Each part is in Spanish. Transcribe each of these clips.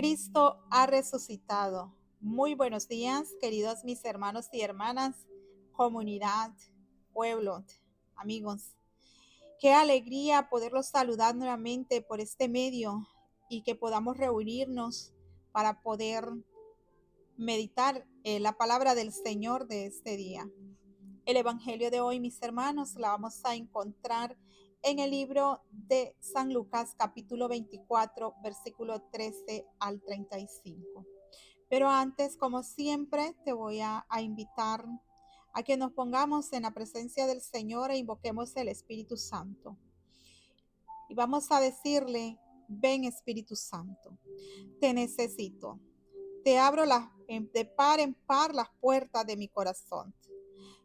Cristo ha resucitado. Muy buenos días, queridos mis hermanos y hermanas, comunidad, pueblo, amigos. Qué alegría poderlos saludar nuevamente por este medio y que podamos reunirnos para poder meditar la palabra del Señor de este día. El Evangelio de hoy, mis hermanos, la vamos a encontrar en el libro de San Lucas, capítulo 24, versículo 13 al 35. Pero antes, como siempre, te voy a invitar a que nos pongamos en la presencia del Señor e invoquemos el Espíritu Santo. Y vamos a decirle: ven Espíritu Santo, te necesito. Te abro de par en par las puertas de mi corazón.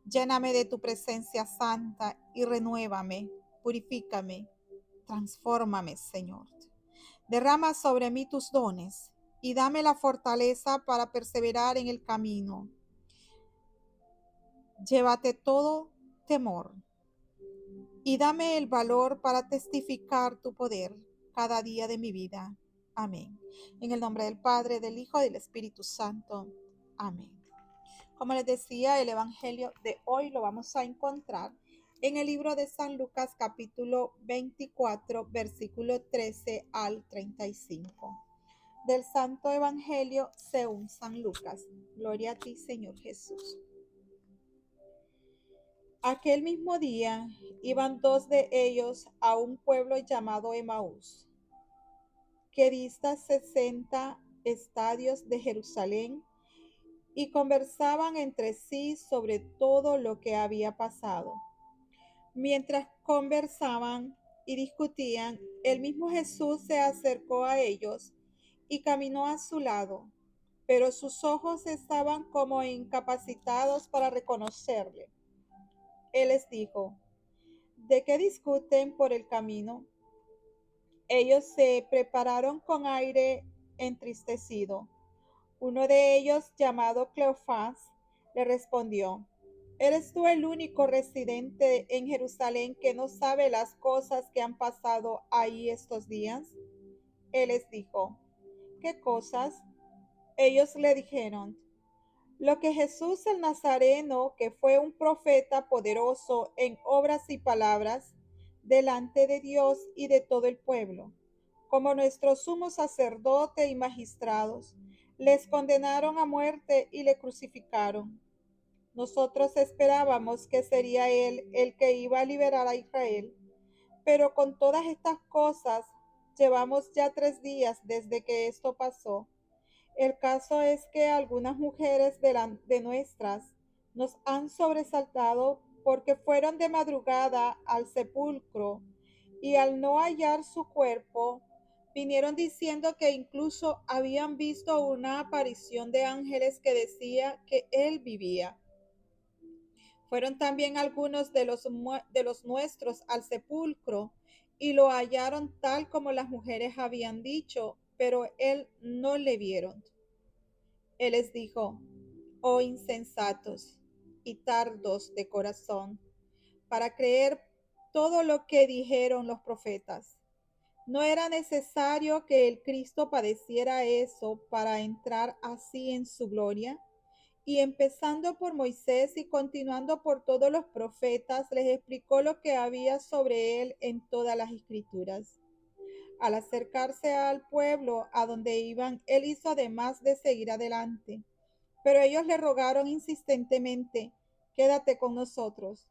Lléname de tu presencia santa y renuévame, purifícame, transfórmame, Señor. Derrama sobre mí tus dones y dame la fortaleza para perseverar en el camino. Llévate todo temor y dame el valor para testificar tu poder cada día de mi vida. Amén. En el nombre del Padre, del Hijo y del Espíritu Santo. Amén. Como les decía, el Evangelio de hoy lo vamos a encontrar en el libro de San Lucas, capítulo 24, versículo 13 al 35. Del Santo Evangelio según San Lucas. Gloria a ti, Señor Jesús. Aquel mismo día iban dos de ellos a un pueblo llamado Emaús, que dista 60 estadios de Jerusalén, y conversaban entre sí sobre todo lo que había pasado. Mientras conversaban y discutían, el mismo Jesús se acercó a ellos y caminó a su lado, pero sus ojos estaban como incapacitados para reconocerle. Él les dijo: ¿de qué discuten por el camino? Ellos se prepararon con aire entristecido. Uno de ellos, llamado Cleofás, le respondió: ¿eres tú el único residente en Jerusalén que no sabe las cosas que han pasado ahí estos días? Él les dijo: ¿qué cosas? Ellos le dijeron: lo que Jesús el Nazareno, que fue un profeta poderoso en obras y palabras delante de Dios y de todo el pueblo, como nuestro sumo sacerdote y magistrados, les condenaron a muerte y le crucificaron. Nosotros esperábamos que sería él el que iba a liberar a Israel, pero con todas estas cosas llevamos ya 3 días desde que esto pasó. El caso es que algunas mujeres de nuestras nos han sobresaltado porque fueron de madrugada al sepulcro y al no hallar su cuerpo, vinieron diciendo que incluso habían visto una aparición de ángeles que decía que él vivía. Fueron también algunos de los nuestros al sepulcro y lo hallaron tal como las mujeres habían dicho, pero él no le vieron. Él les dijo: oh insensatos y tardos de corazón, para creer todo lo que dijeron los profetas. ¿No era necesario que el Cristo padeciera eso para entrar así en su gloria? Y empezando por Moisés y continuando por todos los profetas, les explicó lo que había sobre él en todas las escrituras. Al acercarse al pueblo a donde iban, él hizo además de seguir adelante. Pero ellos le rogaron insistentemente: quédate con nosotros,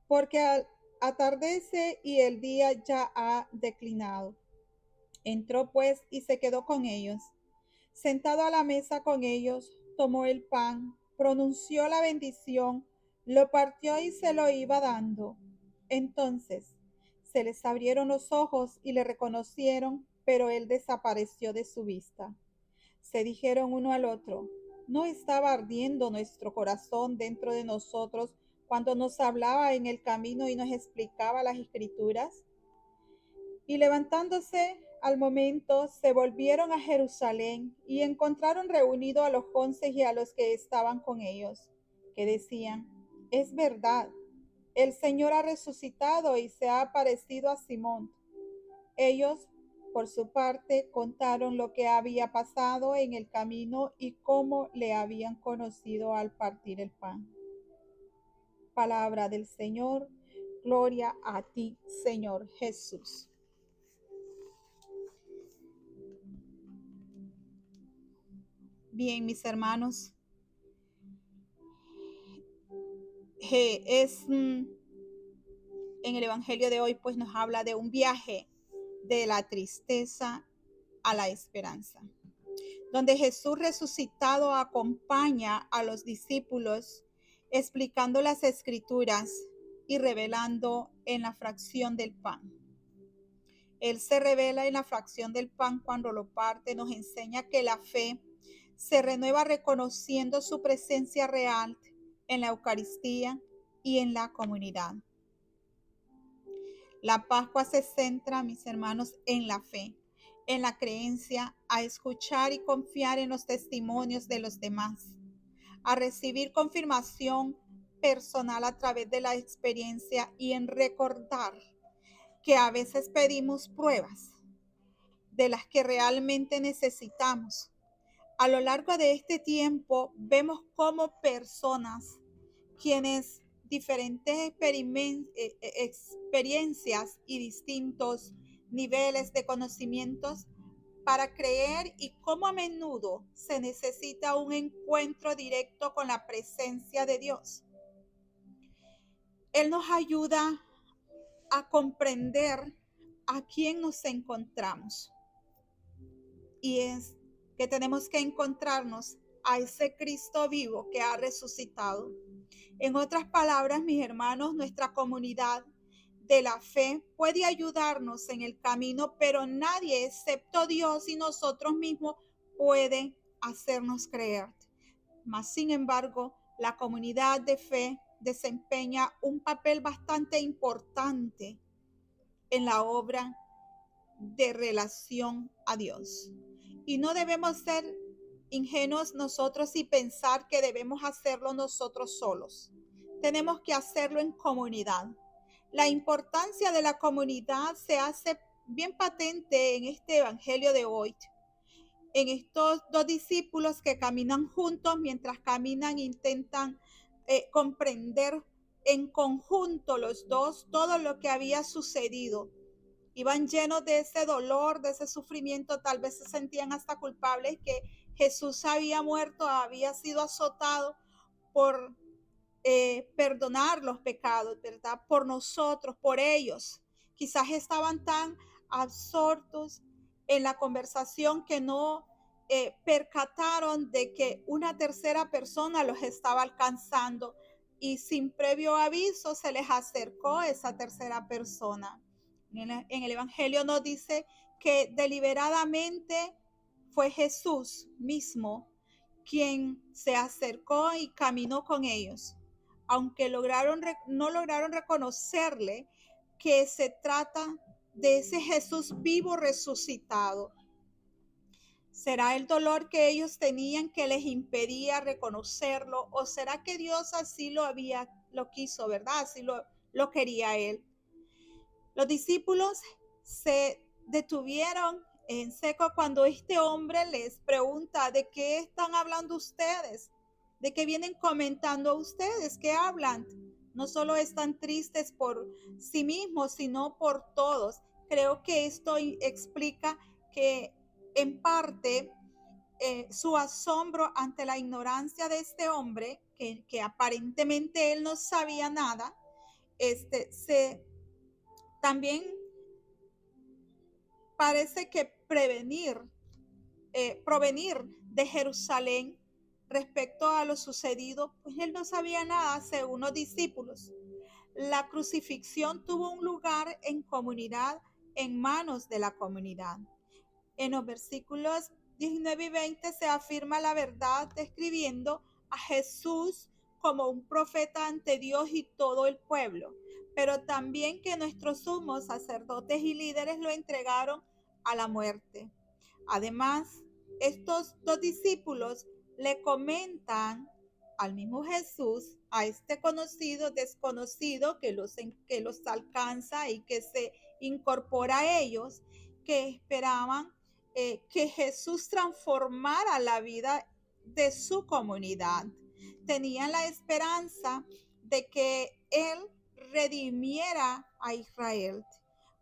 porque atardece y el día ya ha declinado. Entró pues y se quedó con ellos. Sentado a la mesa con ellos, tomó el pan, pronunció la bendición, lo partió y se lo iba dando. Entonces se les abrieron los ojos y le reconocieron, pero él desapareció de su vista. Se dijeron uno al otro: ¿no estaba ardiendo nuestro corazón dentro de nosotros cuando nos hablaba en el camino y nos explicaba las escrituras? Y levantándose al momento, se volvieron a Jerusalén y encontraron reunidos a los 11 y a los que estaban con ellos, que decían: es verdad, el Señor ha resucitado y se ha aparecido a Simón. Ellos Por su parte, contaron lo que había pasado en el camino y cómo le habían conocido al partir el pan. Palabra del Señor, gloria a ti, Señor Jesús. Bien, mis hermanos, en el Evangelio de hoy pues nos habla de un viaje de la tristeza a la esperanza, donde Jesús resucitado acompaña a los discípulos explicando las escrituras y revelando en la fracción del pan. Él se revela en la fracción del pan cuando lo parte, nos enseña que la fe se renueva reconociendo su presencia real en la Eucaristía y en la comunidad. La Pascua se centra, mis hermanos, en la fe, en la creencia, a escuchar y confiar en los testimonios de los demás, a recibir confirmación personal a través de la experiencia y en recordar que a veces pedimos pruebas de las que realmente necesitamos. A lo largo de este tiempo vemos cómo personas quienes diferentes experiencias y distintos niveles de conocimientos para creer y cómo a menudo se necesita un encuentro directo con la presencia de Dios. Él nos ayuda a comprender a quién nos encontramos. Y es que tenemos que encontrarnos a ese Cristo vivo que ha resucitado. En otras palabras, mis hermanos, nuestra comunidad de la fe puede ayudarnos en el camino, pero nadie excepto Dios y nosotros mismos puede hacernos creer. Mas, sin embargo, la comunidad de fe desempeña un papel bastante importante en la obra de relación a Dios. Y no debemos ser ingenuos nosotros y pensar que debemos hacerlo nosotros solos. Tenemos que hacerlo en comunidad. La importancia de la comunidad se hace bien patente en este evangelio de hoy. En estos dos discípulos que caminan juntos, mientras caminan, intentan comprender en conjunto los dos todo lo que había sucedido. Iban llenos de ese dolor, de ese sufrimiento, tal vez se sentían hasta culpables que Jesús había muerto, había sido azotado por perdonar los pecados, ¿verdad? Por nosotros, por ellos. Quizás estaban tan absortos en la conversación que no percataron de que una tercera persona los estaba alcanzando y sin previo aviso se les acercó esa tercera persona. En el Evangelio nos dice que deliberadamente fue Jesús mismo quien se acercó y caminó con ellos, aunque no lograron reconocerle que se trata de ese Jesús vivo resucitado. ¿Será el dolor que ellos tenían que les impedía reconocerlo? ¿O será que Dios así lo quiso, verdad? Así lo quería Él. Los discípulos se detuvieron en seco cuando este hombre les pregunta: ¿de qué están hablando ustedes? ¿De qué vienen comentando ustedes? ¿Qué hablan? No solo están tristes por sí mismos, sino por todos. Creo que esto explica que en parte su asombro ante la ignorancia de este hombre, que aparentemente él no sabía nada, también parece que provenir de Jerusalén respecto a lo sucedido, pues él no sabía nada según los discípulos. La crucifixión tuvo un lugar en comunidad, en manos de la comunidad. En los versículos 19 y 20 se afirma la verdad describiendo a Jesús como un profeta ante Dios y todo el pueblo, pero también que nuestros sumos sacerdotes y líderes lo entregaron a la muerte. Además, estos dos discípulos le comentan al mismo Jesús, a este conocido desconocido que los alcanza y que se incorpora a ellos, que esperaban que Jesús transformara la vida de su comunidad. Tenían la esperanza de que Él redimiera a Israel.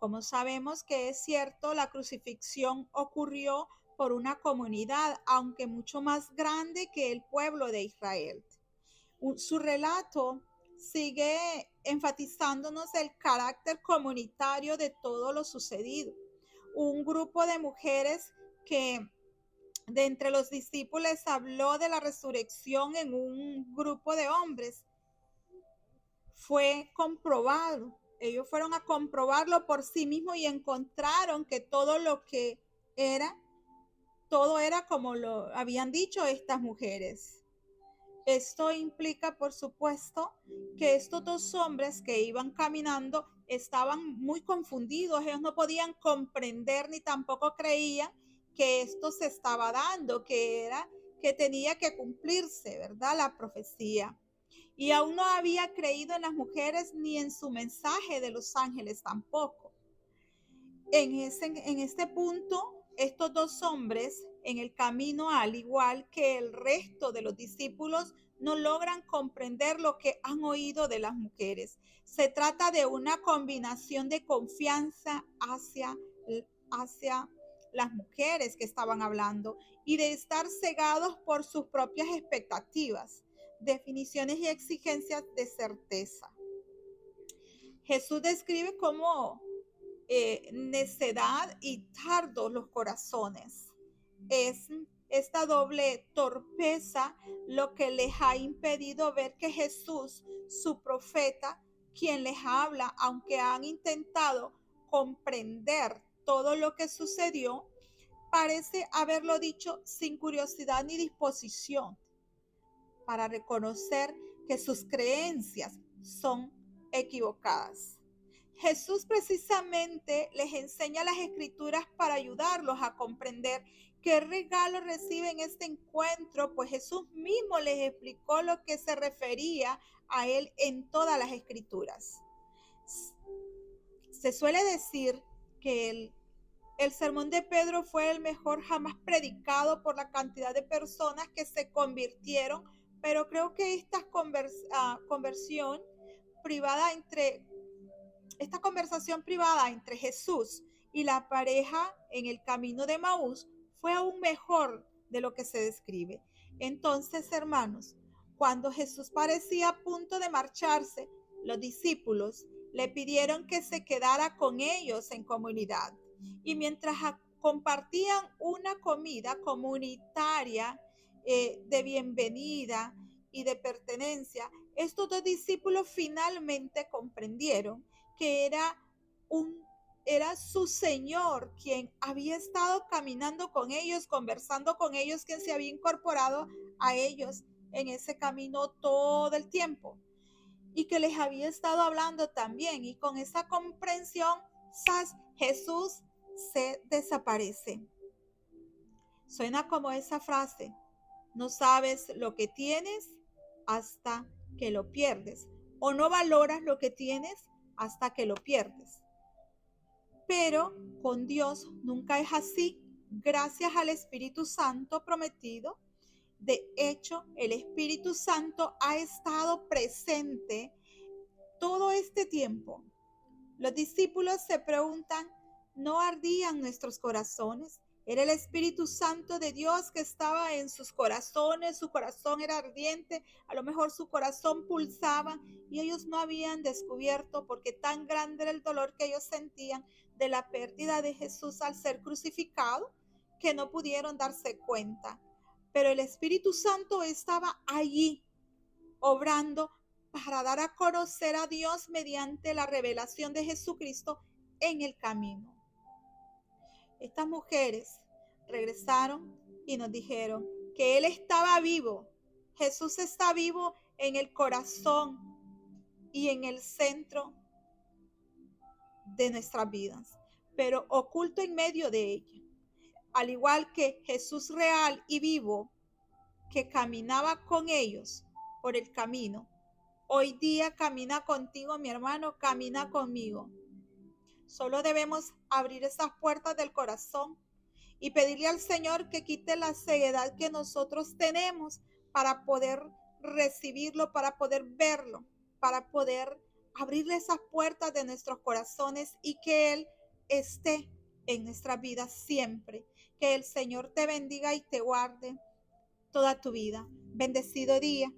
Como sabemos que es cierto, la crucifixión ocurrió por una comunidad, aunque mucho más grande que el pueblo de Israel. Su relato sigue enfatizándonos el carácter comunitario de todo lo sucedido. Un grupo de mujeres que de entre los discípulos habló de la resurrección en un grupo de hombres fue comprobado. Ellos fueron a comprobarlo por sí mismos y encontraron que todo lo que era, todo era como lo habían dicho estas mujeres. Esto implica, por supuesto, que estos dos hombres que iban caminando estaban muy confundidos. Ellos no podían comprender ni tampoco creían que esto se estaba dando, que tenía que cumplirse, ¿verdad? La profecía. Y aún no había creído en las mujeres ni en su mensaje de los ángeles tampoco. En este punto, estos dos hombres en el camino, al igual que el resto de los discípulos, no logran comprender lo que han oído de las mujeres. Se trata de una combinación de confianza hacia las mujeres que estaban hablando y de estar cegados por sus propias expectativas, definiciones y exigencias de certeza. Jesús describe cómo necedad y tardos los corazones. Es esta doble torpeza lo que les ha impedido ver que Jesús, su profeta, quien les habla, aunque han intentado comprender todo lo que sucedió, parece haberlo dicho sin curiosidad ni disposición para reconocer que sus creencias son equivocadas. Jesús precisamente les enseña las escrituras para ayudarlos a comprender qué regalo reciben este encuentro, pues Jesús mismo les explicó lo que se refería a él en todas las escrituras. Se suele decir que el sermón de Pedro fue el mejor jamás predicado por la cantidad de personas que se convirtieron, pero creo que esta conversación privada entre Jesús y la pareja en el camino de Emaús fue aún mejor de lo que se describe. Entonces, hermanos, cuando Jesús parecía a punto de marcharse, los discípulos le pidieron que se quedara con ellos en comunidad. Y mientras compartían una comida comunitaria de bienvenida y de pertenencia, estos dos discípulos finalmente comprendieron que era su Señor quien había estado caminando con ellos, conversando con ellos, quien se había incorporado a ellos en ese camino todo el tiempo y que les había estado hablando también. Y con esa comprensión, Jesús se desaparece. Suena como esa frase: no sabes lo que tienes hasta que lo pierdes, o no valoras lo que tienes hasta que lo pierdes. Pero con Dios nunca es así. Gracias al Espíritu Santo prometido, de hecho, el Espíritu Santo ha estado presente todo este tiempo. Los discípulos se preguntan, ¿no ardían nuestros corazones? Era el Espíritu Santo de Dios que estaba en sus corazones, su corazón era ardiente, a lo mejor su corazón pulsaba y ellos no habían descubierto, porque tan grande era el dolor que ellos sentían de la pérdida de Jesús al ser crucificado, que no pudieron darse cuenta. Pero el Espíritu Santo estaba allí, obrando para dar a conocer a Dios mediante la revelación de Jesucristo en el camino. Estas mujeres regresaron y nos dijeron que Él estaba vivo. Jesús está vivo en el corazón y en el centro de nuestras vidas, pero oculto en medio de ella. Al igual que Jesús real y vivo, que caminaba con ellos por el camino, hoy día camina contigo, mi hermano, camina conmigo. Solo debemos abrir esas puertas del corazón y pedirle al Señor que quite la ceguedad que nosotros tenemos para poder recibirlo, para poder verlo, para poder abrirle esas puertas de nuestros corazones y que Él esté en nuestras vidas siempre. Que el Señor te bendiga y te guarde toda tu vida. Bendecido día.